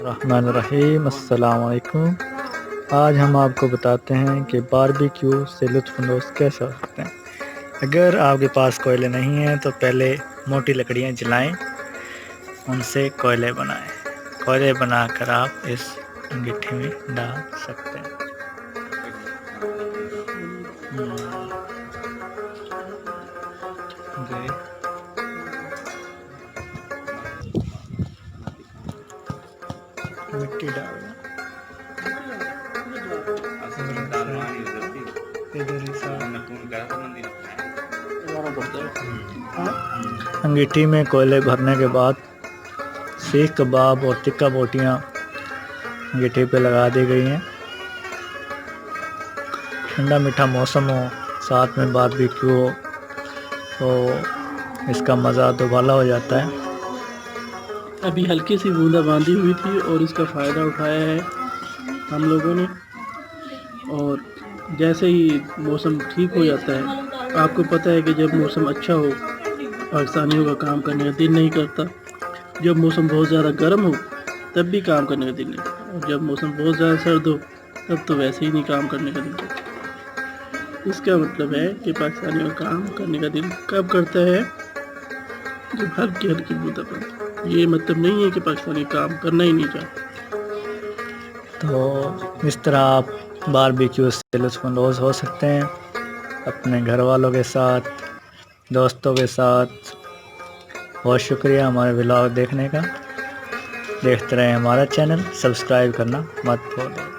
रहमान रहीम, अस्सलाम वालेकुम। आज हम आपको बताते हैं कि बारबेक्यू से लुत्फ़अंदोज़ कैसे हो सकते हैं। अगर आपके पास कोयले नहीं हैं तो पहले मोटी लकड़ियाँ जलाएं, उनसे कोयले बनाएं। कोयले बनाकर आप इस अंगीठी में डाल सकते हैं। मिट्टी डालना अंगीठी में कोयले भरने के बाद सीख कबाब और टिक्का बोटियाँ अंगीठी पे लगा दी गई हैं। ठंडा मीठा मौसम हो, साथ में बारबेक्यू हो तो इसका मज़ा दुबाला हो जाता है। अभी हल्की सी बूंदाबांदी हुई थी और इसका फ़ायदा उठाया है हम लोगों ने। और जैसे ही मौसम ठीक हो जाता है, आपको पता है कि जब मौसम अच्छा हो पाकिस्तानियों का काम करने का दिल नहीं करता। जब मौसम बहुत ज़्यादा गर्म हो तब भी काम करने का दिल नहीं करता, और जब मौसम बहुत ज़्यादा सर्द हो तब तो वैसे ही नहीं काम करने का दिल करता। इसका मतलब है कि पाकिस्तानियों का काम करने का दिल कब करता है, जब हल्की हल्की बूंदाबांदी। ये मतलब नहीं है कि पाकिस्तानी काम करना ही नहीं चाहते। तो इस तरह आप बारबेक्यू से लुत्फ़अंदोज़ हो सकते हैं अपने घर वालों के साथ, दोस्तों के साथ। बहुत शुक्रिया हमारे व्लॉग देखने का। देखते रहें हमारा चैनल, सब्सक्राइब करना मत भूलें।